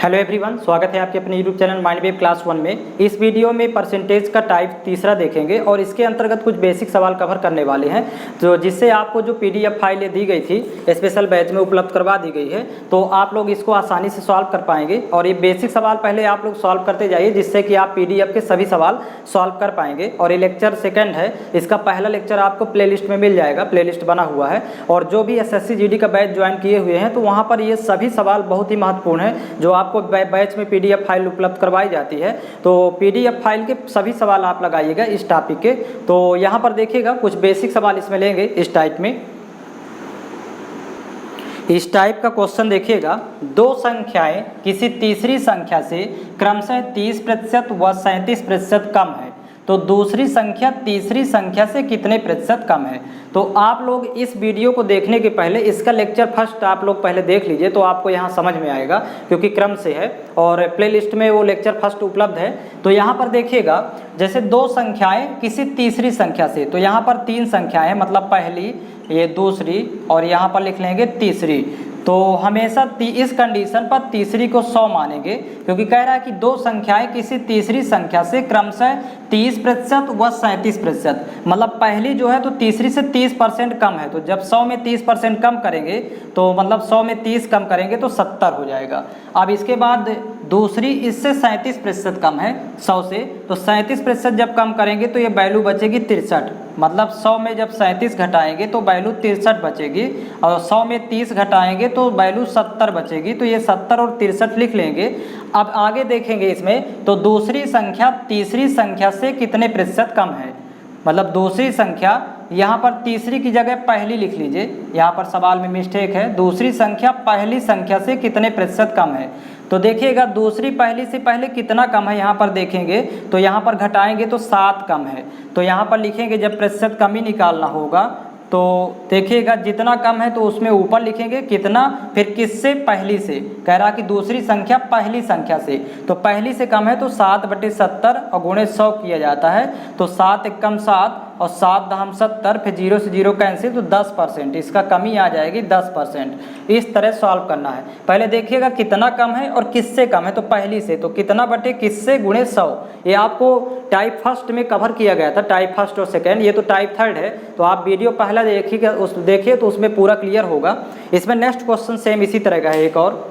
Hello everyone, स्वागत है आपके अपने यूट्यूब चैनल माइंडवेव क्लास 1 में। इस वीडियो में परसेंटेज का टाइप तीसरा देखेंगे और इसके अंतर्गत कुछ बेसिक सवाल कवर करने वाले हैं, जो जिससे आपको जो पीडीएफ फाइलें दी गई थी स्पेशल बैच में उपलब्ध करवा दी गई है, तो आप लोग इसको आसानी से सॉल्व कर पाएंगे। और ये बेसिक सवाल पहले आप लोग सॉल्व करते जाइए, जिससे कि आप पीडीएफ के सभी सवाल सॉल्व कर पाएंगे। और ये लेक्चर सेकेंड है, इसका पहला लेक्चर आपको प्लेलिस्ट में मिल जाएगा, प्लेलिस्ट बना हुआ है। और जो भी एसएससी जीडी का बैच ज्वाइन किए हुए हैं, तो वहाँ पर ये सभी सवाल बहुत ही महत्वपूर्ण है, जो आपको बैच में पीडीएफ फाइल उपलब्ध करवाई जाती है। तो पीडीएफ फाइल के सभी सवाल आप लगाइएगा इस टॉपिक के। तो यहाँ पर देखिएगा कुछ बेसिक सवाल इसमें लेंगे इस टाइप में। इस टाइप का क्वेश्चन देखिएगा, दो संख्याएं किसी तीसरी संख्या से क्रमशः 30% व 37% कम है, तो दूसरी संख्या तीसरी संख्या से कितने प्रतिशत कम है। तो आप लोग इस वीडियो को देखने के पहले इसका लेक्चर फर्स्ट आप लोग पहले देख लीजिए, तो आपको यहाँ समझ में आएगा, क्योंकि क्रम से है और प्लेलिस्ट में वो लेक्चर फर्स्ट उपलब्ध है। तो यहाँ पर देखिएगा, जैसे दो संख्याएं किसी तीसरी संख्या से, तो यहाँ पर तीन संख्याएं, मतलब पहली, ये दूसरी और यहाँ पर लिख लेंगे तीसरी। तो हमेशा इस कंडीशन पर तीसरी को 100 मानेंगे, क्योंकि कह रहा है कि दो संख्याएं किसी तीसरी संख्या से क्रमशः 30% व 37%, मतलब पहली जो है तो तीसरी से 30% कम है। तो जब 100 में 30% कम करेंगे, तो मतलब 100 में 30 कम करेंगे तो 70 हो जाएगा। अब इसके बाद दूसरी इससे 37% कम है 100 से, तो 37% जब कम करेंगे तो ये वैल्यू बचेगी 63, मतलब 100 में जब 37 घटाएंगे तो वैल्यू 63 बचेगी, और 100 में 30 घटाएंगे तो वैल्यू 70 बचेगी। तो ये 70 और 63 लिख लेंगे। अब आगे देखेंगे इसमें, तो दूसरी संख्या तीसरी संख्या से कितने प्रतिशत कम है, मतलब दूसरी संख्या, यहाँ पर तीसरी की जगह पहली लिख लीजिए, यहाँ पर सवाल में मिस्टेक है। दूसरी संख्या पहली संख्या से कितने प्रतिशत कम है। तो देखिएगा दूसरी पहली से पहले कितना कम है, यहाँ पर देखेंगे तो यहाँ पर घटाएंगे तो 7 कम है। तो यहाँ पर लिखेंगे, जब प्रतिशत कमी निकालना होगा तो देखिएगा जितना कम है तो उसमें ऊपर लिखेंगे कितना, फिर किससे, पहली से। कह रहा कि दूसरी संख्या पहली संख्या से, तो पहली से कम है तो 7/70 और गुणे 100 किया जाता है। तो 7 एकम 7 और 7 दहम 70, फिर 0 से 0 कैंसिल, तो 10%, इसका कमी आ जाएगी 10%। इस तरह सॉल्व करना है। पहले देखिएगा कितना कम है और किससे कम है, तो पहली से, तो कितना बटे किससे गुणे 100। ये आपको टाइप फर्स्ट में कवर किया गया था, टाइप फर्स्ट और सेकेंड, ये तो टाइप थर्ड है। तो आप वीडियो पहला देखिए तो उसमें पूरा क्लियर होगा। इसमें नेक्स्ट क्वेश्चन सेम इसी तरह का है एक और।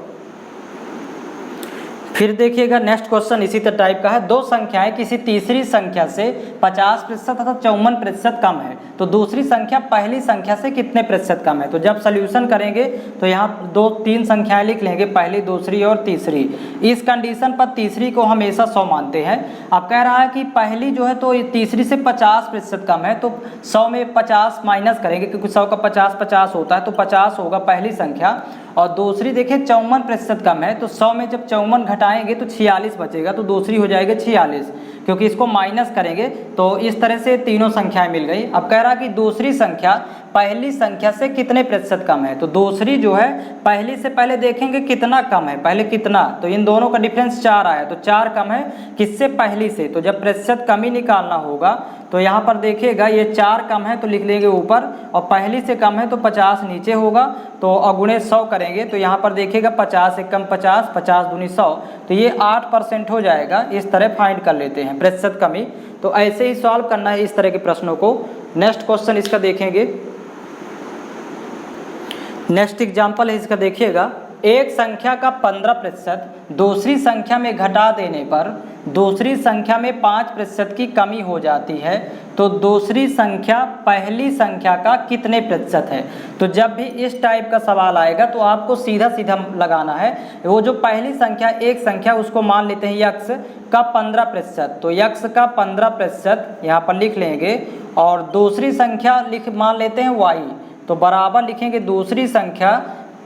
फिर देखिएगा नेक्स्ट क्वेश्चन इसी तरह टाइप का है, दो संख्याएं किसी तीसरी संख्या से 50% तथा 54% कम है, तो दूसरी संख्या पहली संख्या से कितने प्रतिशत कम है। तो जब सॉल्यूशन करेंगे तो यहाँ तीन संख्याएं लिख लेंगे, पहली, दूसरी और तीसरी। इस कंडीशन पर तीसरी को हमेशा 100 मानते हैं। अब कह रहा है कि पहली जो है तो तीसरी से 50% कम है, तो 100 में 50 माइनस करेंगे, क्योंकि 100 का 50 होता है, तो 50 होगा पहली संख्या। और दूसरी देखिए 54% कम है, तो 100 में जब 54 घटाएंगे तो 46 बचेगा, तो दूसरी हो जाएगी 46, क्योंकि इसको माइनस करेंगे। तो इस तरह से तीनों संख्याएं मिल गई। अब कह रहा कि दूसरी संख्या पहली संख्या से कितने प्रतिशत कम है, तो दूसरी जो है पहली से पहले देखेंगे कितना कम है, पहले कितना, तो इन दोनों का डिफरेंस 4 आया, तो 4 कम है किससे, पहली से। तो जब प्रतिशत कमी निकालना होगा तो यहाँ पर देखिएगा ये 4 कम है तो लिख लेंगे ऊपर, और पहली से कम है तो 50 नीचे होगा, तो अगुणे 100 करेंगे। तो यहाँ पर देखिएगा 50 एकम 50, 50 दूनी 100, तो ये 8% हो जाएगा। इस तरह फाइंड कर लेते हैं प्रतिशत कमी। तो ऐसे ही सॉल्व करना है इस तरह के प्रश्नों को। नेक्स्ट क्वेश्चन इसका देखेंगे, नेक्स्ट एग्जाम्पल है इसका, देखिएगा एक संख्या का 15% दूसरी संख्या में घटा देने पर दूसरी संख्या में 5% की कमी हो जाती है, तो दूसरी संख्या पहली संख्या का कितने प्रतिशत है। तो जब भी इस टाइप का सवाल आएगा तो आपको सीधा सीधा लगाना है। वो जो पहली संख्या, एक संख्या, उसको मान लेते हैं यक्स का 15%, तो यक्स का 15% यहाँ पर लिख लेंगे, और दूसरी संख्या मान लेते हैं वाई, तो बराबर लिखेंगे दूसरी संख्या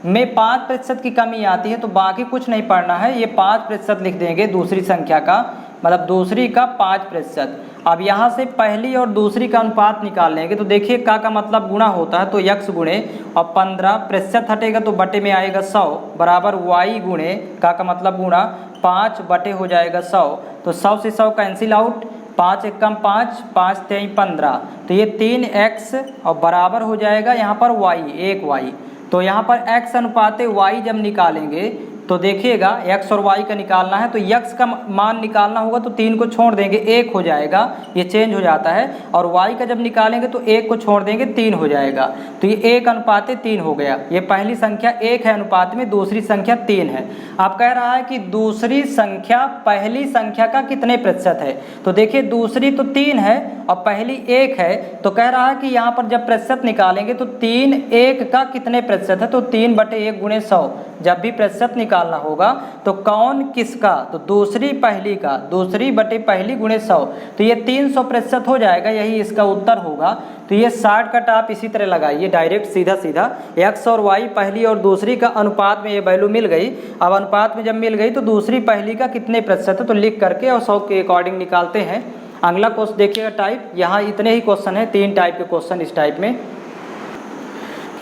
में 5% की कमी आती है, तो बाकी कुछ नहीं पढ़ना है, ये 5% लिख देंगे दूसरी संख्या का, मतलब दूसरी का 5%। अब यहाँ से पहली और दूसरी का अनुपात निकाल लेंगे, तो देखिए का मतलब गुणा होता है, तो यक्स गुणे और 15% हटेगा तो बटे में आएगा 100, बराबर वाई गुणे का मतलब गुणा 5 बटे हो जाएगा 100, तो 100 से 100 कैंसिल आउट, 5 एकम 5, 5 तेई 15, तो ये 3x और बराबर हो जाएगा यहाँ पर y, 1y। तो यहाँ पर x अनुपाते y जब निकालेंगे तो देखिएगा x और y का निकालना है, तो x का मान निकालना होगा तो 3 को छोड़ देंगे 1 हो जाएगा, ये चेंज हो जाता है। और y का जब निकालेंगे तो 1 को छोड़ देंगे 3 हो जाएगा, तो ये 1:3 हो गया। ये पहली संख्या 1 है अनुपात में, दूसरी संख्या 3 है। आप कह रहा है कि दूसरी संख्या पहली संख्या का कितने प्रतिशत है, तो देखिए दूसरी तो 3 है और पहली 1 है, तो कह रहा है कि यहाँ पर जब प्रतिशत निकालेंगे तो 3 1 का कितने प्रतिशत है, तो 3/1 × 100। जब भी प्रतिशत निकालना होगा तो कौन किसका, तो दूसरी पहली का, दूसरी बटे पहली × 100, तो ये 300% हो जाएगा, यही इसका उत्तर होगा। तो ये शॉर्टकट आप इसी तरह लगाइए, डायरेक्ट सीधा सीधा x और y पहली और दूसरी का अनुपात में ये वैल्यू मिल गई। अब अनुपात में जब मिल गई तो दूसरी पहली का कितने प्रतिशत है, तो लिख करके और 100 के अकॉर्डिंग निकालते हैं। अगला क्वेश्चन देखिएगा टाइप, यहाँ इतने ही क्वेश्चन है, 3 टाइप के क्वेश्चन इस टाइप में।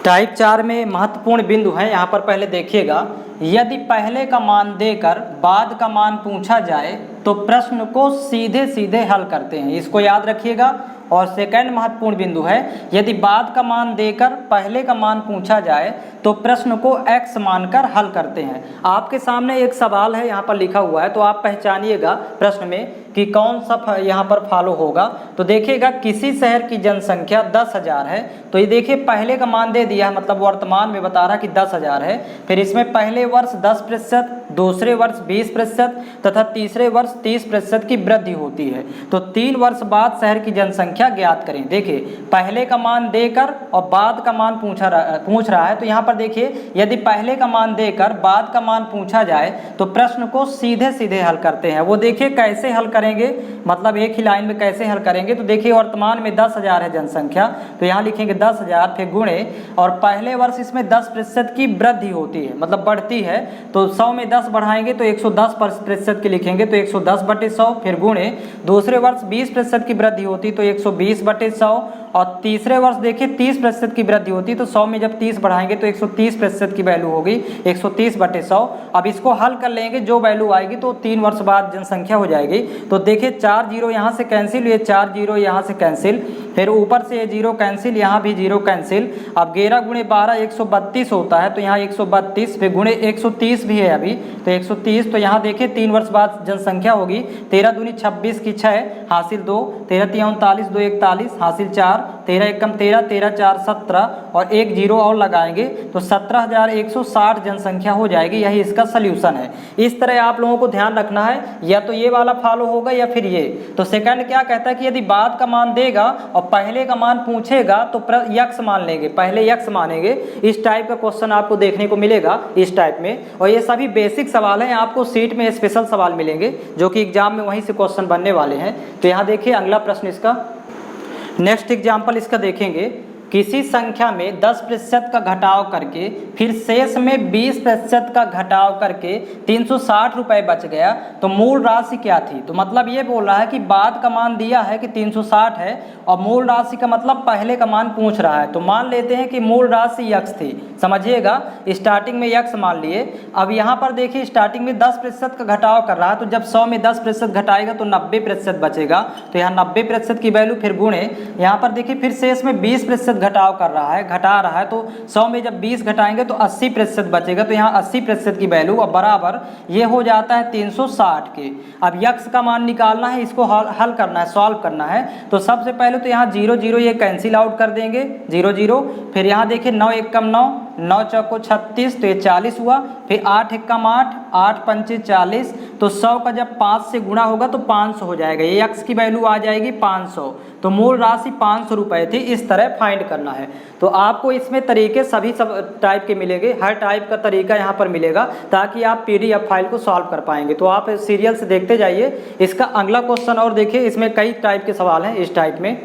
टाइप 4 में महत्वपूर्ण बिंदु है, यहाँ पर पहले देखिएगा, यदि पहले का मान देकर बाद का मान पूछा जाए तो प्रश्न को सीधे सीधे हल करते हैं, इसको याद रखिएगा। और सेकंड महत्वपूर्ण बिंदु है, यदि बाद का मान देकर पहले का मान पूछा जाए तो प्रश्न को x मानकर हल करते हैं। आपके सामने एक सवाल है यहाँ पर लिखा हुआ है, तो आप पहचानिएगा प्रश्न में कि कौन सा यहाँ पर फॉलो होगा। तो देखिएगा किसी शहर की जनसंख्या 10,000 है, तो ये देखिए पहले का मान दे दिया है, मतलब वर्तमान में बता रहा कि 10,000 है। फिर इसमें पहले वर्ष 10%, दूसरे वर्ष 20% तथा तीसरे वर्ष 30% की वृद्धि होती है। तो 3 वर्ष बाद शहर की जनसंख्या ज्ञात करें। देखिए पहले का मान देकर और बाद का मान पूछ रहा है, तो यहाँ पर देखिए यदि पहले का मान देकर बाद का मान पूछा जाए तो प्रश्न को सीधे सीधे हल करते हैं। वो देखिए कैसे हल करेंगे, मतलब एक ही लाइन में कैसे हल करेंगे। तो देखिए वर्तमान में 10,000 है जनसंख्या, तो यहाँ लिखेंगे 10,000 फिर गुणे, और पहले वर्ष इसमें 10% की वृद्धि होती है, मतलब बढ़ती है, तो 100 में 10 बढ़ाएंगे तो 110% की लिखेंगे, तो 110/100 फिर गुणे। दूसरे वर्ष 20% की वृद्धि होती तो 120/100, और तीसरे वर्ष देखिए 30% की वृद्धि होती, तो 100 में जब 30 बढ़ाएंगे तो 130% की वैल्यू होगी, 130/100। अब इसको हल कर लेंगे, जो वैल्यू आएगी तो 3 वर्ष बाद जनसंख्या हो जाएगी। तो देखिए 4 जीरो यहाँ से कैंसिल, ये 4 जीरो यहाँ से कैंसिल, फिर ऊपर से ये जीरो कैंसिल, यहाँ भी जीरो कैंसिल। अब 11 × 12 132 होता है, तो यहाँ 132 फिर गुणे 130 भी है अभी, तो 130। तो यहाँ देखिए 3 वर्ष बाद जनसंख्या होगी, 13 दूनी 26 की 6 हासिल 2, 13 तिया 39 2 41 हासिल 4, 13 एकम 13, 13 4 17 और एक जीरो और लगाएंगे तो 17,160 जनसंख्या हो जाएगी। यही इसका सल्यूशन है। इस तरह आप लोगों को ध्यान रखना है, या तो ये वाला फॉलो होगा या फिर ये। तो सेकंड क्या कहता है कि यदि बाद का मान देगा और पहले का मान पूछेगा तो यक्स मान लेंगे, पहले यक्स मानेंगे। इस टाइप का क्वेश्चन आपको देखने को मिलेगा इस टाइप में, और ये सभी बेसिक सवाल हैं। आपको सीट में स्पेशल सवाल मिलेंगे जो कि एग्जाम में वहीं से क्वेश्चन बनने वाले हैं। तो यहाँ देखिए अगला प्रश्न इसका, नेक्स्ट एग्जाम्पल इसका देखेंगे, किसी संख्या में 10% का घटाव करके फिर शेष में 20% का घटाव करके 360 रुपये बच गया, तो मूल राशि क्या थी। तो मतलब ये बोल रहा है कि बाद का मान दिया है कि 360 है और मूल राशि का मतलब पहले का मान पूछ रहा है। तो मान लेते हैं कि मूल राशि यक्स थी, समझिएगा स्टार्टिंग में यक्स मान लिए। अब यहाँ पर देखिए स्टार्टिंग में 10% का घटाव कर रहा है, तो जब 100 में 10% घटाएगा तो 90% बचेगा, तो यहाँ 90% की वैल्यू फिर गुणे। यहाँ पर देखिए फिर शेष में 20% घटाव कर रहा है, घटा रहा है, तो 100 में जब 20 घटाएंगे तो 80% बचेगा, तो यहाँ 80% की वैल्यू और बराबर ये हो जाता है 360 के। अब यक्स का मान निकालना है, इसको हल करना है, सॉल्व करना है। तो सबसे पहले तो यहाँ 0 0 ये कैंसिल आउट कर देंगे, 0 0। फिर यहाँ देखिए 9 एकम 9, 9 चौको 36, तो ये 40 हुआ। फिर 8 एकम 8, 8 पंचे 40, तो 100 का जब 5 से गुणा होगा तो 500 हो जाएगा। ये यक्स की वैल्यू आ जाएगी 500, तो मूल राशि 500 रुपये थी। इस तरह फाइंड करना है। तो आपको इसमें तरीके सभी सब टाइप के मिलेंगे, हर टाइप का तरीका यहाँ पर मिलेगा, ताकि आप PDF फाइल को सॉल्व कर पाएंगे। तो आप सीरियल से देखते जाइए। इसका अगला क्वेश्चन और देखिए, इसमें कई टाइप के सवाल हैं इस टाइप में।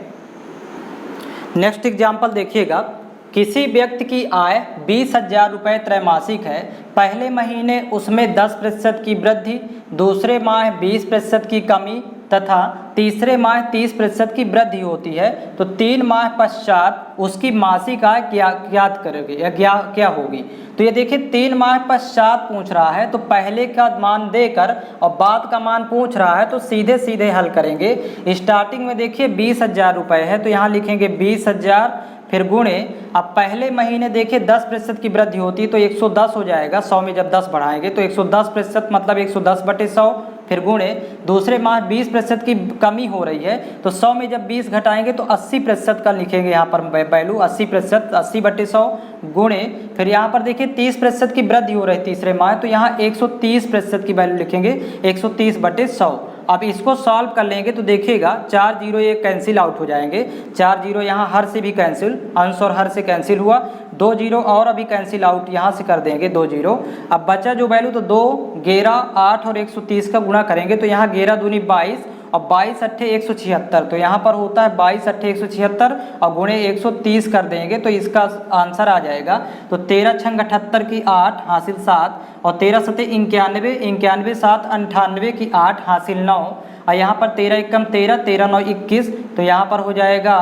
नेक्स्ट एग्जाम्पल देखिएगा, किसी व्यक्ति की आय 20,000 रुपये त्रैमासिक है, पहले महीने उसमें 10% की वृद्धि, दूसरे माह 20% की कमी तथा तीसरे माह 30% की वृद्धि होती है, तो 3 माह पश्चात उसकी मासिक आय ज्ञात करोगे या क्या होगी। तो ये देखिए 3 माह पश्चात पूछ रहा है, तो पहले का मान देकर और बाद का मान पूछ रहा है, तो सीधे सीधे हल करेंगे। स्टार्टिंग में देखिए 20,000 रुपये है, तो यहाँ लिखेंगे 20,000, फिर गुणे, अब पहले महीने देखिए 10% की वृद्धि होती है तो 110 हो जाएगा, 100 में जब 10 बढ़ाएंगे तो 110% मतलब 110/100, फिर गुणे दूसरे माह 20% की कमी हो रही है तो 100 में जब 20 घटाएंगे तो 80% का लिखेंगे यहाँ पर वैल्यू 80%, 80/100 गुणे, फिर यहाँ पर देखिए 30% की वृद्धि हो रही है तीसरे माह तो यहाँ 130% की वैल्यू लिखेंगे 130/100। अब इसको सॉल्व कर लेंगे तो देखिएगा 4 जीरो ये कैंसिल आउट हो जाएंगे, 4 जीरो यहाँ हर से भी कैंसिल, अंश और हर से कैंसिल हुआ, 2 जीरो और अभी कैंसिल आउट यहाँ से कर देंगे 2 जीरो। अब बचा जो वैल्यू तो 2, 11, 8 और 130 का गुणा करेंगे तो यहाँ 11 दूनी 22 और 22 अट्ठे 176, तो यहाँ पर होता है 22 अट्ठे 176 और गुणे 130 कर देंगे तो इसका आंसर आ जाएगा। तो 13 छंग 78 की 8 हासिल 7 और 13 सते 91, 91 7 98 की 8 हासिल 9 और यहाँ पर 13 एकम 13, 13 9 21, तो यहाँ पर हो जाएगा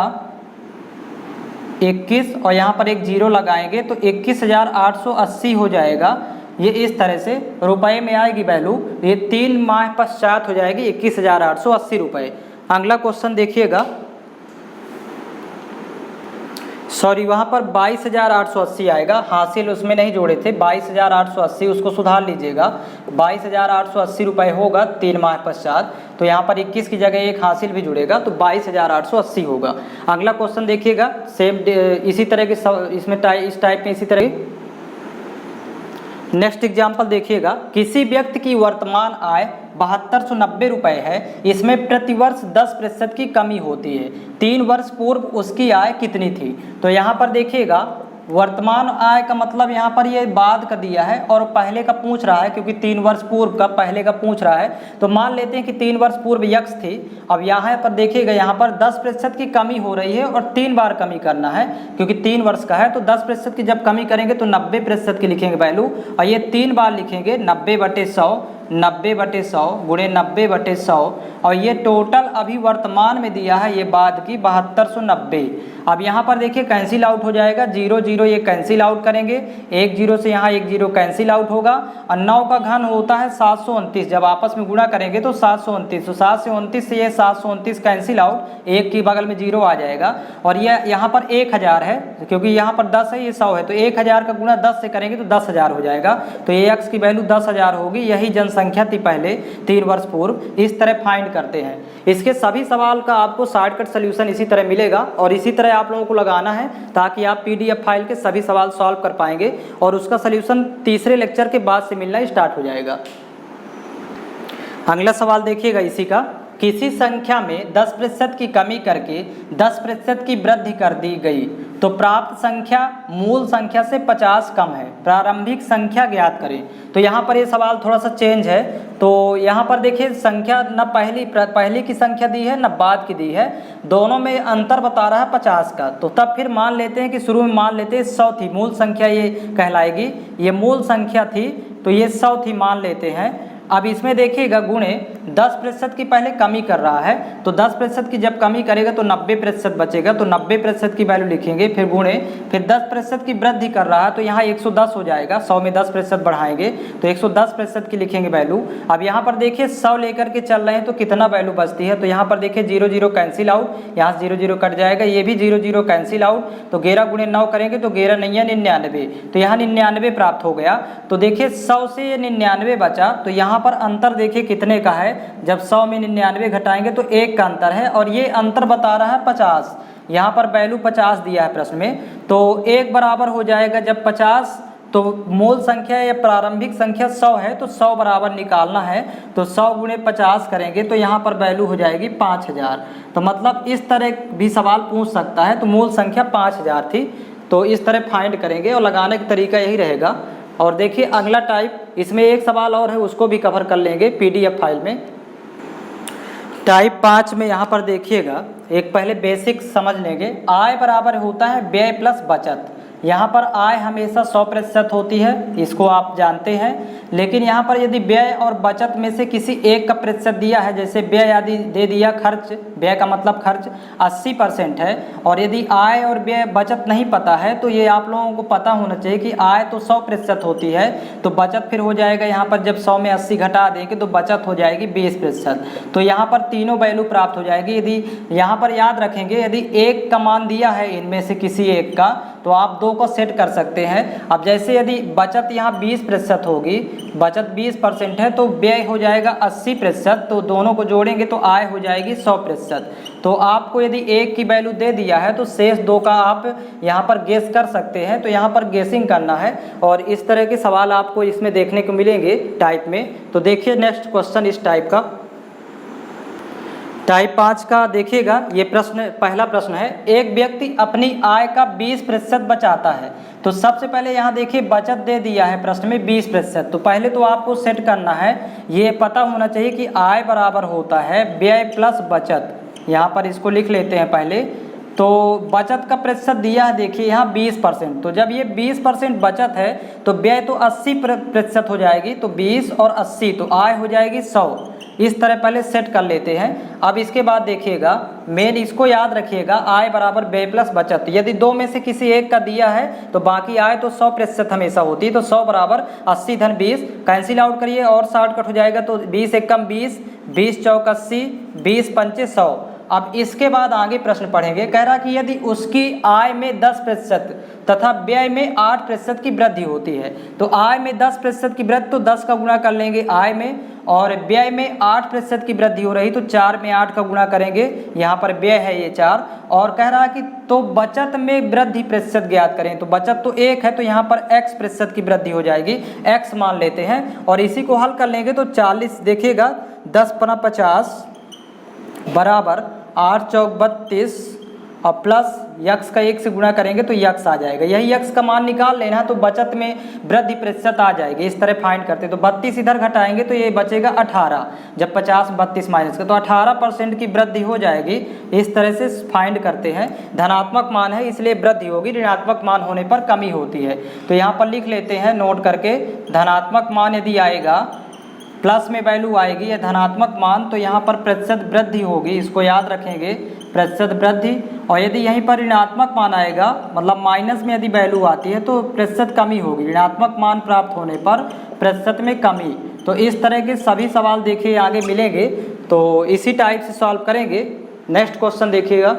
21 और यहाँ पर एक जीरो लगाएंगे तो 21,880 हो जाएगा। ये इस तरह से रुपए में आएगी वैल्यू, ये 3 माह पश्चात हो जाएगी 21,880 रुपये। अगला क्वेश्चन देखिएगा, सॉरी वहाँ पर 22,880 आएगा, हासिल उसमें नहीं जोड़े थे, 22,880 उसको सुधार लीजिएगा, 22,880 रुपये होगा 3 माह पश्चात, तो यहाँ पर 21 की जगह एक हासिल भी जुड़ेगा तो 22,880 होगा। अगला क्वेश्चन देखिएगा सेम इसी तरह के इसमें इस टाइप में इसी तरह। नेक्स्ट एग्जाम्पल देखिएगा, किसी व्यक्ति की वर्तमान आय 7290 रुपये है, इसमें प्रतिवर्ष 10% की कमी होती है, 3 वर्ष पूर्व उसकी आय कितनी थी। तो यहाँ पर देखिएगा वर्तमान आय का मतलब यहाँ पर ये बाद का दिया है और पहले का पूछ रहा है क्योंकि 3 वर्ष पूर्व का पहले का पूछ रहा है, तो मान लेते हैं कि 3 वर्ष पूर्व यक्स थी। अब यहाँ पर देखिएगा यहाँ पर 10% की कमी हो रही है और 3 बार कमी करना है क्योंकि 3 वर्ष का है, तो 10% की जब कमी करेंगे तो 90% की लिखेंगे वैल्यू और ये 3 बार लिखेंगे 90/100, 90/100 गुणे 90/100 और ये टोटल अभी वर्तमान में दिया है ये बाद की 7290। अब यहाँ पर देखिए कैंसिल आउट हो जाएगा, 0 0 ये कैंसिल आउट करेंगे, 1 0 से यहाँ 1 0 कैंसिल आउट होगा और 9 का घन होता है 729, जब आपस में गुणा करेंगे तो 729, तो 7 से 29 से ये 729 कैंसिल आउट, एक की बगल में 0 आ जाएगा और ये यहाँ पर 1000 है क्योंकि यहाँ पर 10 है ये 100 है, तो 1000 का गुणा 10 से करेंगे तो 10,000 हो जाएगा, तो ये एक्स की वैल्यू 10,000 होगी। यही जनसंख्या थी पहले 3 वर्ष पूर्व। इस तरह फाइंड करते हैं। इसके सभी सवाल का आपको शॉर्टकट सोल्यूशन इसी तरह मिलेगा और इसी तरह आप लोगों को लगाना है ताकि आप PDF फाइल के सभी सवाल सॉल्व कर पाएंगे और उसका सोल्यूशन तीसरे लेक्चर के बाद से मिलना स्टार्ट हो जाएगा। अगला सवाल देखिएगा इसी का, किसी संख्या में 10% की कमी करके 10% की वृद्धि कर दी गई तो प्राप्त संख्या मूल संख्या से 50 कम है, प्रारंभिक संख्या ज्ञात करें। तो यहाँ पर ये सवाल थोड़ा सा चेंज है, तो यहाँ पर देखिए संख्या न पहली की संख्या दी है न बाद की दी है, दोनों में अंतर बता रहा है 50 का, तो तब फिर मान लेते हैं कि शुरू में मान लेते हैं 100 थी मूल संख्या, ये कहलाएगी, ये मूल संख्या थी तो ये 100 थी मान लेते हैं। अब इसमें देखिएगा गुणे 10% की पहले कमी कर रहा है तो 10% की जब कमी करेगा तो 90% बचेगा, तो 90% की वैल्यू लिखेंगे, फिर गुणे, फिर 10% की वृद्धि कर रहा है तो यहाँ 110 हो जाएगा, 100 में 10% बढ़ाएंगे तो 110% की लिखेंगे वैल्यू। अब यहाँ पर देखिए 100 लेकर के चल रहे हैं तो कितना वैल्यू बचती है, तो यहाँ पर देखिए 0 0 कैंसिल आउट, यहाँ से 0 0 कट जाएगा, ये भी 0 0 कैंसिल आउट, तो 11 गुणे 9 करेंगे तो 11 9 99, तो यहाँ 99 प्राप्त हो गया। तो देखिए 100 से ये 99 बचा, तो यहाँ पर अंतर देखिए कितने का है, जब 100 में 99 घटाएंगे तो 1 का अंतर है और ये अंतर बता रहा है 50, यहाँ पर वैल्यू 50 दिया है प्रश्न में, तो 1 बराबर हो जाएगा जब 50, तो मूल संख्या या प्रारंभिक संख्या 100 है तो 100 बराबर निकालना है, तो 100 गुणे 50 करेंगे तो यहाँ पर वैल्यू हो जाएगी 5000। तो मतलब इस तरह भी सवाल पूछ सकता है, तो मूल संख्या 5000 थी, तो इस तरह फाइंड करेंगे और लगाने का तरीका यही रहेगा। और देखिए अगला टाइप, इसमें एक सवाल और है उसको भी कवर कर लेंगे PDF फाइल में। टाइप 5 में यहाँ पर देखिएगा एक पहले बेसिक समझ लेंगे, आय बराबर होता है व्यय प्लस बचत, यहाँ पर आय हमेशा 100% होती है, इसको आप जानते हैं। लेकिन यहाँ पर यदि व्यय और बचत में से किसी एक का प्रतिशत दिया है, जैसे व्यय यदि दे दिया खर्च, व्यय का मतलब खर्च 80% है, और यदि आय और व्यय बचत नहीं पता है, तो ये आप लोगों को पता होना चाहिए कि आय तो 100% होती है, तो बचत फिर हो जाएगा यहाँ पर जब 100 में 80 घटा देंगे तो बचत हो जाएगी 20%। तो यहाँ पर तीनों वैल्यू प्राप्त हो जाएगी। यदि यहाँ पर याद रखेंगे, यदि एक का मान दिया है इनमें से किसी एक का, तो आप दो को सेट कर सकते हैं। अब जैसे यदि बचत यहाँ 20% होगी, बचत 20% है, तो व्यय हो जाएगा 80%, तो दोनों को जोड़ेंगे तो आय हो जाएगी 100%। तो आपको यदि एक की वैल्यू दे दिया है तो शेष दो का आप यहाँ पर गेस कर सकते हैं, तो यहाँ पर गेसिंग करना है, और इस तरह के सवाल आपको इसमें देखने को मिलेंगे टाइप में। तो देखिए नेक्स्ट क्वेश्चन इस टाइप का, टाइप 5 का देखिएगा। ये प्रश्न, पहला प्रश्न है, एक व्यक्ति अपनी आय का 20% बचाता है। तो सबसे पहले यहाँ देखिए बचत दे दिया है प्रश्न में 20%, तो पहले तो आपको सेट करना है, ये पता होना चाहिए कि आय बराबर होता है व्यय प्लस बचत। यहाँ पर इसको लिख लेते हैं पहले। तो बचत का प्रतिशत दिया है देखिए यहाँ 20%, तो जब ये 20% बचत है तो व्यय तो 80% हो जाएगी, तो 20 और 80 तो आय हो जाएगी 100। इस तरह पहले सेट कर लेते हैं। अब इसके बाद देखिएगा, मेन इसको याद रखिएगा, आय बराबर व्यय प्लस बचत। यदि दो में से किसी एक का दिया है तो बाकी आय तो 100% हमेशा होती है, तो 100 बराबर 80 धन 20, कैंसिल आउट करिए और 60 कट हो जाएगा, तो 20 एकम 20, 20 चौक 80, 20 पंचे 100। अब इसके बाद आगे प्रश्न पढ़ेंगे, कह रहा कि यदि उसकी आय में 10% तथा व्यय में 8% की वृद्धि होती है, तो आय में 10% की वृद्धि तो 10 का गुणा कर लेंगे आय में, और व्यय में 8% की वृद्धि हो रही तो 4 में 8 का गुणा करेंगे, यहाँ पर व्यय है ये 4, और कह रहा कि तो बचत में वृद्धि प्रतिशत ज्ञात करें। तो बचत तो 1 है, तो यहाँ पर x% की वृद्धि हो जाएगी, x मान लेते हैं, और इसी को हल कर लेंगे तो 40 देखिएगा, 10 पना 50 बराबर 8 चौक 32, और प्लस यक्स का 1 से गुणा करेंगे तो यक्स आ जाएगा। यही यक्स का मान निकाल लेना है, तो बचत में वृद्धि प्रतिशत आ जाएगी। इस तरह फाइंड करते तो 32 इधर घटाएंगे तो ये बचेगा 18, जब 50 32 माइनस का, तो 18% की वृद्धि हो जाएगी। इस तरह से फाइंड करते हैं। धनात्मक मान है इसलिए वृद्धि होगी, ऋणात्मक मान होने पर कमी होती है। तो यहाँ पर लिख लेते हैं नोट करके, धनात्मक मान यदि आएगा, प्लस में वैल्यू आएगी या धनात्मक मान, तो यहाँ पर प्रतिशत वृद्धि होगी, इसको याद रखेंगे, प्रतिशत वृद्धि। और यदि यहीं पर ऋणात्मक मान आएगा, मतलब माइनस में यदि वैल्यू आती है तो प्रतिशत कमी होगी, ऋणात्मक मान प्राप्त होने पर प्रतिशत में कमी। तो इस तरह के सभी सवाल देखिए आगे मिलेंगे, तो इसी टाइप से सॉल्व करेंगे। नेक्स्ट क्वेश्चन देखिएगा,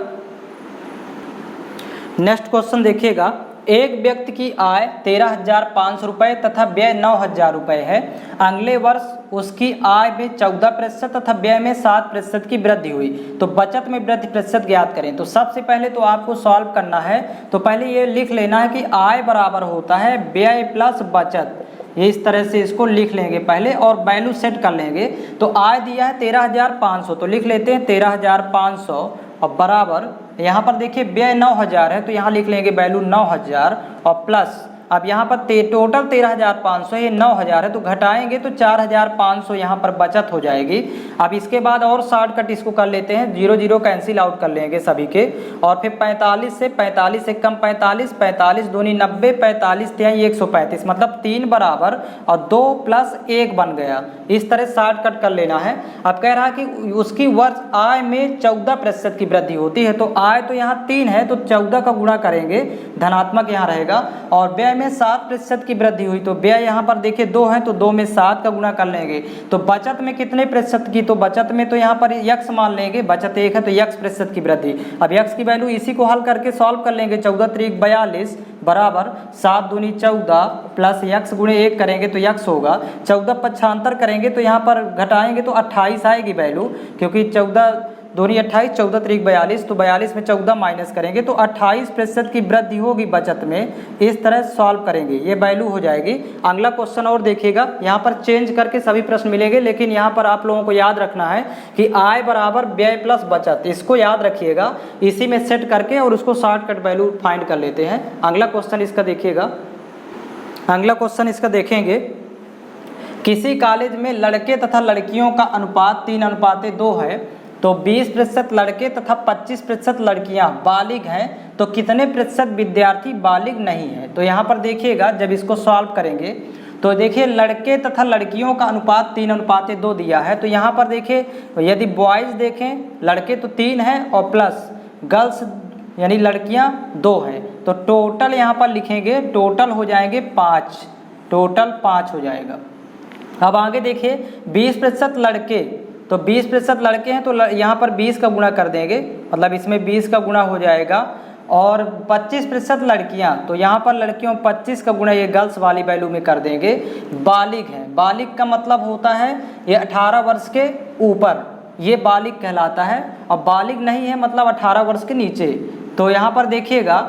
नेक्स्ट क्वेश्चन देखिएगा, एक व्यक्ति की आय 13,500 रुपये तथा व्यय 9,000 रुपये है। अगले वर्ष उसकी आय में 14% तथा व्यय में 7% की वृद्धि हुई, तो बचत में वृद्धि प्रतिशत ज्ञात करें। तो सबसे पहले तो आपको सॉल्व करना है, तो पहले ये लिख लेना है कि आय बराबर होता है व्यय प्लस बचत। ये इस तरह से इसको लिख लेंगे पहले और वैल्यू सेट कर लेंगे। तो आय दिया है 13,500, तो लिख लेते हैं 13,500, और बराबर यहाँ पर देखिए व्यय 9,000 है, तो यहाँ लिख लेंगे वैल्यू 9,000, और प्लस अब यहाँ पर टोटल 13,500 ये 9,000 है, तो घटाएंगे तो 4,500 यहाँ पर बचत हो जाएगी। अब इसके बाद और शॉर्टकट इसको कर लेते हैं, 0 0 कैंसिल आउट कर लेंगे सभी के, और फिर 45 से 45 से कम 45, 45 दूनी 90, 45 तिहाई 135, मतलब 3 बराबर और 2 प्लस 1 बन गया। इस तरह शॉर्टकट कर लेना है। अब कह रहा कि उसकी वर्ष आय में 14% की वृद्धि होती है, तो आय तो यहाँ 3 है, तो 14 का गुणा करेंगे, धनात्मक यहाँ रहेगा, और व्यय में 7% की वृद्धि हुई, तो व्यय यहाँ पर देखिए 2 है, तो 2 में 7 का गुणा कर लेंगे। तो बचत में कितने प्रतिशत की, तो बचत में तो यहाँ पर यक्स मान लेंगे, बचत 1 है तो यक्स प्रतिशत की वृद्धि। अब यक्स की वैल्यू इसी को हल करके सॉल्व कर लेंगे, 14 त्रिक 42 बराबर 7 दूनी 14 प्लस यक्स गुणे 1 करेंगे तो यक्स होगा, 14 पक्षांतर करेंगे तो यहाँ पर घटाएंगे तो 28 आएगी वैल्यू, क्योंकि 14 दूनी 28, 14 त्रिक 42, तो 42 में 14 माइनस करेंगे तो 28% की वृद्धि होगी बचत में। इस तरह सॉल्व करेंगे, ये वैल्यू हो जाएगी। अगला क्वेश्चन और देखिएगा, यहाँ पर चेंज करके सभी प्रश्न मिलेंगे, लेकिन यहाँ पर आप लोगों को याद रखना है कि आय बराबर व्यय प्लस बचत, इसको याद रखिएगा, इसी में सेट करके और उसको शॉर्टकट वैल्यू फाइंड कर लेते हैं। अगला क्वेश्चन इसका देखिएगा, अगला क्वेश्चन इसका देखेंगे, किसी कॉलेज में लड़के तथा लड़कियों का अनुपात 3:2 है। तो 20% लड़के तथा 25% लड़कियां बालिग हैं, तो कितने प्रतिशत विद्यार्थी बालिग नहीं है। तो यहाँ पर देखिएगा जब इसको सॉल्व करेंगे तो देखिए लड़के तथा लड़कियों का अनुपात 3:2 दिया है। तो यहाँ पर देखिए यदि बॉयज़ देखें, लड़के तो 3 हैं और प्लस गर्ल्स यानी लड़कियां 2 हैं, तो टोटल यहाँ पर लिखेंगे, टोटल हो जाएंगे 5, टोटल 5 हो जाएगा। अब आगे देखिए 20% लड़के, तो 20% लड़के हैं तो यहाँ पर 20 का गुणा कर देंगे, मतलब इसमें 20 का गुणा हो जाएगा। और 25% लड़कियाँ, तो यहाँ पर लड़कियों 25 का गुणा ये गर्ल्स वाली वैल्यू में कर देंगे। बालिग हैं, बालिग का मतलब होता है ये 18 वर्ष के ऊपर, ये बालिग कहलाता है। और बालिग नहीं है मतलब 18 वर्ष के नीचे। तो यहाँ पर देखिएगा,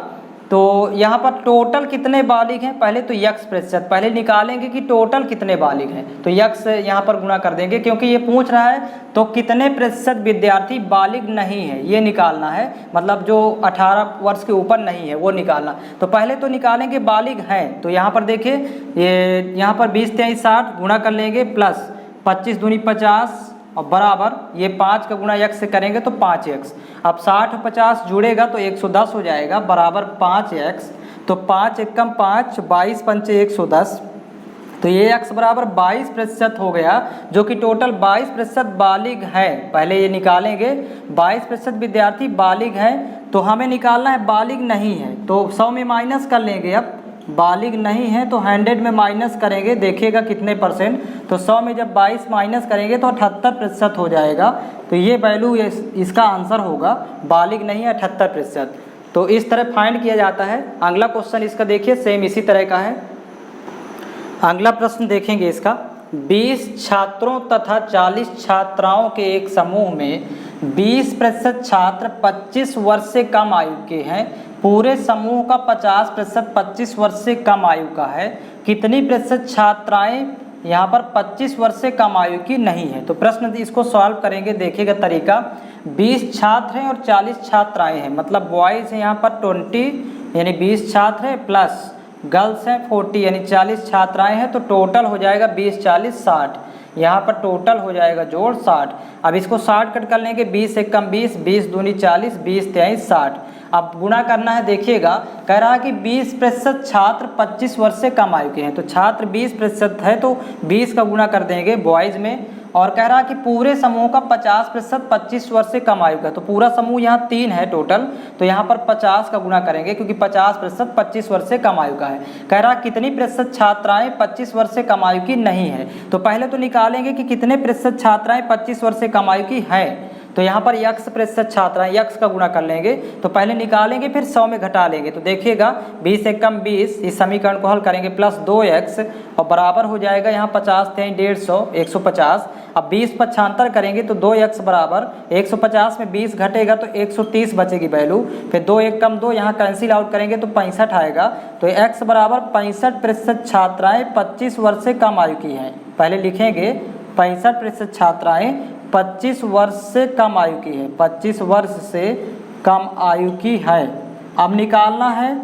तो यहाँ पर टोटल कितने बालिग हैं, पहले तो यक्स प्रतिशत पहले निकालेंगे कि टोटल कितने बालिग हैं, तो यक्स यहाँ पर गुणा कर देंगे क्योंकि ये पूछ रहा है तो कितने प्रतिशत विद्यार्थी बालिग नहीं है ये निकालना है, मतलब जो 18 वर्ष के ऊपर नहीं है वो निकालना। तो पहले तो निकालेंगे बालिग हैं, तो यहाँ पर देखिए ये यहाँ पर 20 23 60 गुणा कर लेंगे प्लस 25 दूनी 50 और बराबर ये 5 का गुणा x से करेंगे तो 5x। अब 60 और 50 जुड़ेगा तो 110 हो जाएगा बराबर 5x। तो 5 एकम 5, 22 पंचे 110, तो ये x बराबर 22% हो गया, जो कि टोटल 22% बालिग है। पहले ये निकालेंगे 22% विद्यार्थी बालिग हैं, तो हमें निकालना है बालिग नहीं है, तो 100 में माइनस कर लेंगे। अब बालिग नहीं है तो 100 में माइनस करेंगे, देखिएगा कितने परसेंट, तो 100 में जब 22 माइनस करेंगे तो 78% हो जाएगा। तो ये वैल्यू इसका आंसर होगा, बालिग नहीं है 78%। तो इस तरह फाइंड किया जाता है। अगला क्वेश्चन इसका देखिए सेम इसी तरह का है। अगला प्रश्न देखेंगे इसका, 20 छात्रों तथा 40 छात्राओं के एक समूह में 20% छात्र 25 वर्ष से कम आयु के हैं, पूरे समूह का 50% 25 वर्ष से कम आयु का है, कितनी प्रतिशत छात्राएं यहाँ पर 25 वर्ष से कम आयु की नहीं है। तो प्रश्न इसको सॉल्व करेंगे, देखिएगा तरीका। 20 छात्र हैं और 40 छात्राएं हैं, मतलब बॉयज़ हैं यहाँ पर 20 यानी 20 छात्र हैं प्लस गर्ल्स हैं 40 यानी 40 छात्राएं हैं, तो टोटल हो जाएगा 20 40 60, यहाँ पर टोटल हो जाएगा जोड़ 60। अब इसको 60 कट कर लेंगे, 20 एकम 20, 20 दूनी 40, 20 23 60। अब गुणा करना है, देखिएगा कह रहा है कि 20% छात्र 25 वर्ष से कम आयु के हैं, तो छात्र 20% है तो 20 का गुणा कर देंगे बॉयज़ में। और कह रहा है कि पूरे समूह का 50% 25 वर्ष से कम आयु का, तो पूरा समूह यहाँ 3 है टोटल, तो यहाँ पर 50 का गुणा करेंगे क्योंकि 50% 25 वर्ष से कम आयु का है। कह रहा है कितनी प्रतिशत छात्राएं 25 वर्ष से कम आयु की नहीं है। तो पहले तो निकालेंगे कि कितने प्रतिशत छात्राएं 25 वर्ष से कम आयु की है। तो यहाँ पर x प्रतिशत छात्राएं, x का गुणा कर लेंगे, तो पहले निकालेंगे फिर 100 में घटा लेंगे, तो देखिएगा 20 एकम 20, इस समीकरण को हल करेंगे प्लस 2x और बराबर हो जाएगा यहाँ 50 थे 150 150। अब 20 पक्षांतर करेंगे तो 2x बराबर 150 में 20 घटेगा तो 130 बचेगी वैल्यू, फिर 2 एकम 2 यहाँ कैंसिल आउट करेंगे तो 65 आएगा। तो x बराबर 65% छात्राएँ 25 वर्ष से कम आयु की हैं। पहले लिखेंगे 65% छात्राएँ 25 वर्ष से कम आयु की है, 25 वर्ष से कम आयु की है। अब निकालना है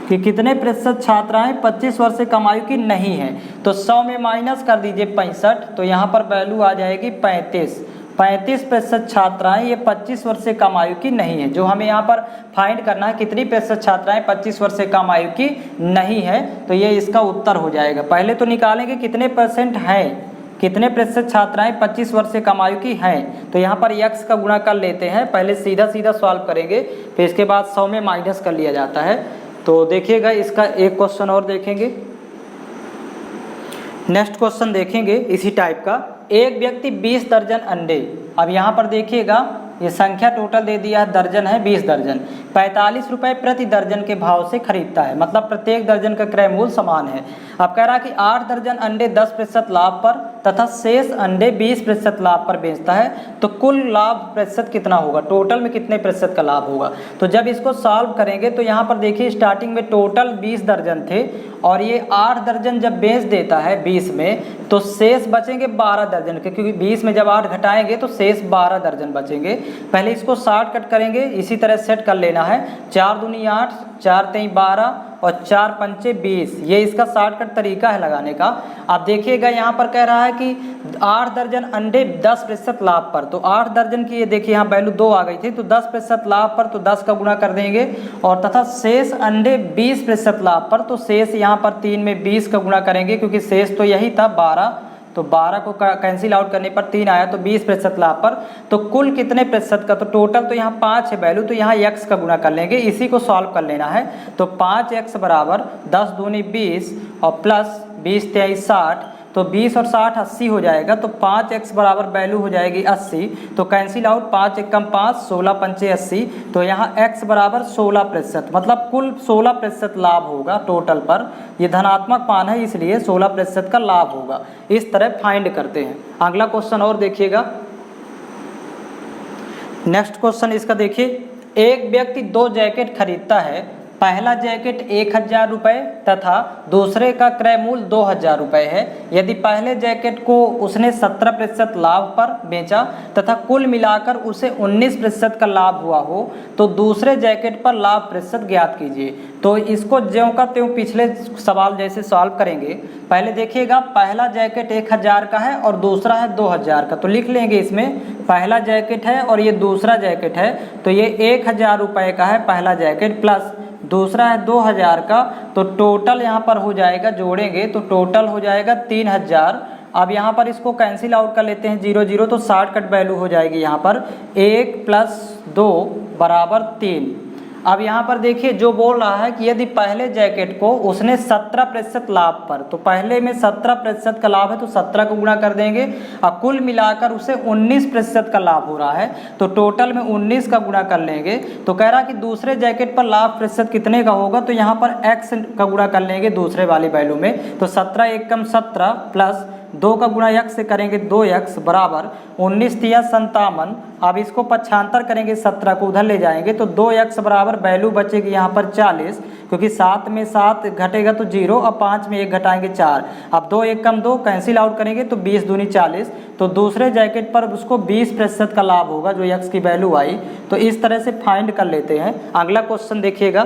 कि कितने प्रतिशत छात्राएं 25 वर्ष से कम आयु की नहीं है। तो 100 में माइनस कर दीजिए 65, तो यहाँ पर वैल्यू आ जाएगी 35। 35% छात्राएं ये 25 वर्ष से कम आयु की नहीं है। जो हमें यहाँ पर फाइंड करना है कितनी प्रतिशत छात्राएं 25 वर्ष से कम आयु की नहीं है, तो ये इसका उत्तर हो जाएगा। पहले तो निकालेंगे कितने परसेंट है, कितने प्रतिशत छात्राएं 25 वर्ष से कम आयु की हैं। तो यहाँ पर x का गुणा कर लेते हैं, पहले सीधा सीधा सॉल्व करेंगे, फिर इसके बाद 100 में माइनस कर लिया जाता है। तो देखिएगा इसका एक क्वेश्चन और देखेंगे। नेक्स्ट क्वेश्चन देखेंगे इसी टाइप का, एक व्यक्ति 20 दर्जन अंडे, अब यहाँ पर देखिएगा ये संख्या टोटल दे दिया है, दर्जन है 20 दर्जन, 45 रुपये प्रति दर्जन के भाव से खरीदता है, मतलब प्रत्येक दर्जन का क्रय मूल्य समान है। अब कह रहा कि 8 दर्जन अंडे 10% लाभ पर तथा शेष अंडे 20% लाभ पर बेचता है, तो कुल लाभ प्रतिशत कितना होगा, टोटल में कितने प्रतिशत का लाभ होगा। तो जब इसको सॉल्व करेंगे तो यहाँ पर देखिए स्टार्टिंग में टोटल 20 दर्जन थे और ये 8 दर्जन जब बेच देता है 20 में, तो शेष बचेंगे 12 दर्जन के, क्योंकि 20 में जब 8 घटाएंगे तो शेष 12 दर्जन बचेंगे। पहले इसको 60 कट करेंगे, इसी तरह सेट कर लेना है, 4 दूनी 8, 4 तेई 12 और 4 पंचे 20, ये इसका शॉर्टकट तरीका है लगाने का। अब देखिएगा यहाँ पर कह रहा है कि 8 दर्जन अंडे 10% लाभ पर, तो 8 दर्जन की ये देखिए यहाँ वैल्यू 2 आ गई थी, तो 10% लाभ पर तो 10 का गुणा कर देंगे, और तथा शेष अंडे 20% लाभ पर, तो शेष यहाँ पर 3 में 20 का गुणा करेंगे, क्योंकि शेष तो यही था 12, तो 12 को कैंसिल आउट करने पर 3 आया, तो 20% लाभ पर, तो कुल कितने प्रतिशत का, तो टोटल तो यहाँ 5 है वैल्यू, तो यहाँ x का गुणा कर लेंगे, इसी को सॉल्व कर लेना है। तो 5x बराबर 10 दूनी 20 और प्लस 20 23 60, तो 20 और 60 80 हो जाएगा, तो 5x बराबर वैल्यू हो जाएगी 80, तो कैंसिल आउट 5 एकम 5, 16 पंचे 80, तो यहाँ x बराबर 16%, मतलब कुल 16% लाभ होगा टोटल पर, ये धनात्मक मान है इसलिए 16% का लाभ होगा। इस तरह फाइंड करते हैं। अगला क्वेश्चन और देखिएगा, नेक्स्ट क्वेश्चन इसका देखिए, एक व्यक्ति 2 जैकेट खरीदता है, पहला जैकेट 1000 रुपये तथा दूसरे का क्रय मूल्य 2000 रुपये है। यदि पहले जैकेट को उसने 17% लाभ पर बेचा तथा कुल मिलाकर उसे 19% का लाभ हुआ हो, तो दूसरे जैकेट पर लाभ प्रतिशत ज्ञात कीजिए। तो इसको ज्यों का त्यों पिछले सवाल जैसे सॉल्व करेंगे। पहले देखिएगा, पहला जैकेट 1000 का है और दूसरा है 2000 का, तो लिख लेंगे इसमें पहला जैकेट है और ये दूसरा जैकेट है, तो ये 1000 रुपये का है पहला जैकेट, प्लस दूसरा है 2000 का, तो टोटल यहाँ पर हो जाएगा, जोड़ेंगे तो टोटल हो जाएगा 3000। अब यहाँ पर इसको कैंसिल आउट कर लेते हैं 0 0, तो शॉर्टकट वैल्यू हो जाएगी यहाँ पर 1 + 2 बराबर 3। अब यहाँ पर देखिए जो बोल रहा है कि यदि पहले जैकेट को उसने 17% लाभ पर, तो पहले में 17% का लाभ है तो 17 को गुणा कर देंगे, और कुल मिलाकर उसे 19% का लाभ हो रहा है, तो टोटल में 19 का गुणा कर लेंगे। तो कह रहा है कि दूसरे जैकेट पर लाभ प्रतिशत कितने का होगा, तो यहाँ पर x का गुणा कर लेंगे दूसरे वाली वैल्यू में, तो 17 एकम 17 प्लस 2 का गुणा x से करेंगे 2x बराबर 19 तिया 57। अब इसको पक्षांतर करेंगे, 17 को उधर ले जाएंगे, तो 2x बराबर वैल्यू बचेगी यहाँ पर 40, क्योंकि 7 में 7 घटेगा तो 0 और 5 में 1 घटाएंगे 4। अब 2 एकम 2 कैंसिल आउट करेंगे तो 20 दूनी 40, तो दूसरे जैकेट पर उसको 20% का लाभ होगा जो x की वैल्यू आई। तो इस तरह से फाइंड कर लेते हैं। अगला क्वेश्चन देखिएगा,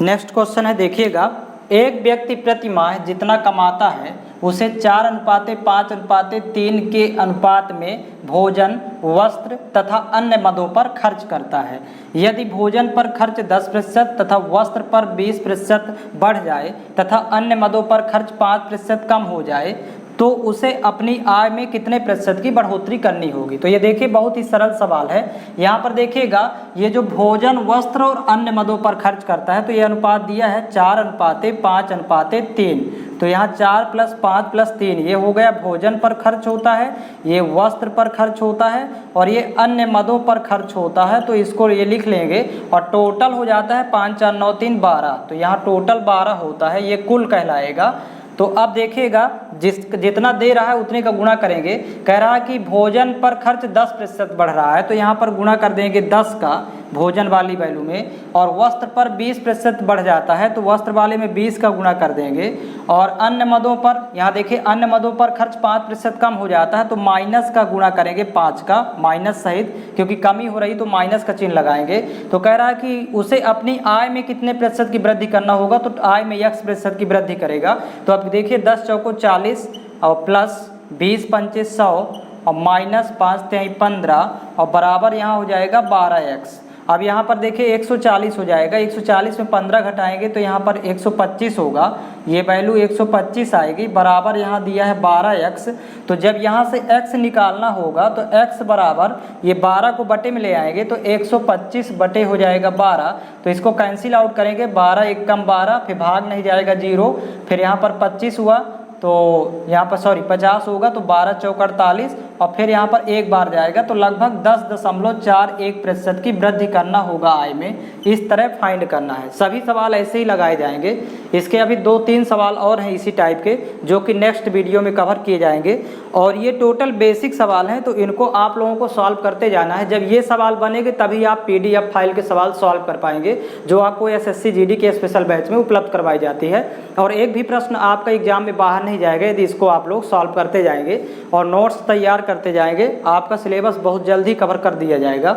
नेक्स्ट क्वेश्चन है देखिएगा, एक व्यक्ति प्रति माह जितना कमाता है उसे 4:5:3 के अनुपात में भोजन, वस्त्र तथा अन्य मदों पर खर्च करता है। यदि भोजन पर खर्च 10% तथा वस्त्र पर 20% बढ़ जाए तथा अन्य मदों पर खर्च 5% कम हो जाए, तो उसे अपनी आय में कितने प्रतिशत की बढ़ोतरी करनी होगी। तो ये देखिए बहुत ही सरल सवाल है। यहाँ पर देखिएगा ये जो भोजन, वस्त्र और अन्य मदों पर खर्च करता है, तो ये अनुपात दिया है 4:5:3। तो यहाँ 4 + 5 + 3 ये हो गया, भोजन पर खर्च होता है, ये वस्त्र पर खर्च होता है और ये अन्य मदों पर खर्च होता है, तो इसको ये लिख लेंगे और टोटल हो जाता है 5 4 9 3 12। तो यहाँ टोटल 12 होता है, ये कुल कहलाएगा। तो अब देखिएगा जितना दे रहा है उतने का गुणा करेंगे। कह रहा है कि भोजन पर खर्च 10% बढ़ रहा है, तो यहाँ पर गुणा कर देंगे 10 का भोजन वाली वैल्यू में, और वस्त्र पर 20% बढ़ जाता है तो वस्त्र वाले में 20 का गुणा कर देंगे, और अन्य मदों पर यहाँ देखिए अन्य मदों पर खर्च 5% कम हो जाता है तो माइनस का गुणा करेंगे 5 का, माइनस सहित, क्योंकि कमी हो रही तो माइनस का चिन्ह लगाएंगे। तो कह रहा है कि उसे अपनी आय में कितने प्रतिशत की वृद्धि करना होगा, तो आय में x% की वृद्धि करेगा। तो अब देखिए 10 चौको 40 और प्लस 20 पंचे 100 और माइनस 5 3 15 और बराबर यहाँ हो जाएगा 12x। अब यहाँ पर देखिए 140 हो जाएगा, 140 में 15 घटाएंगे तो यहाँ पर 125 होगा, ये वैल्यू 125 आएगी, बराबर यहाँ दिया है 12x। तो जब यहाँ से x निकालना होगा तो x बराबर ये 12 को बटे में ले आएंगे तो 125 बटे हो जाएगा 12, तो इसको कैंसिल आउट करेंगे, 12 एकम 12, फिर भाग नहीं जाएगा 0, फिर यहाँ पर 25 हुआ तो यहाँ पर 50 होगा, तो 12 चौक 48 और फिर यहाँ पर एक बार जाएगा, तो लगभग 10.41% की वृद्धि करना होगा आय में। इस तरह फाइंड करना है। सभी सवाल ऐसे ही लगाए जाएंगे। इसके अभी 2-3 सवाल और हैं इसी टाइप के जो कि नेक्स्ट वीडियो में कवर किए जाएंगे, और ये टोटल बेसिक सवाल हैं, तो इनको आप लोगों को सॉल्व करते जाना है। जब ये सवाल बनेंगे तभी आप PDF फाइल के सवाल सॉल्व कर पाएंगे, जो आपको SSC GD के स्पेशल बैच में उपलब्ध करवाई जाती है। और एक भी प्रश्न आपका एग्जाम में बाहर नहीं जाएगा यदि इसको आप लोग सॉल्व करते जाएंगे और नोट्स तैयार करते जाएंगे, आपका सिलेबस बहुत जल्दी कवर कर दिया जाएगा।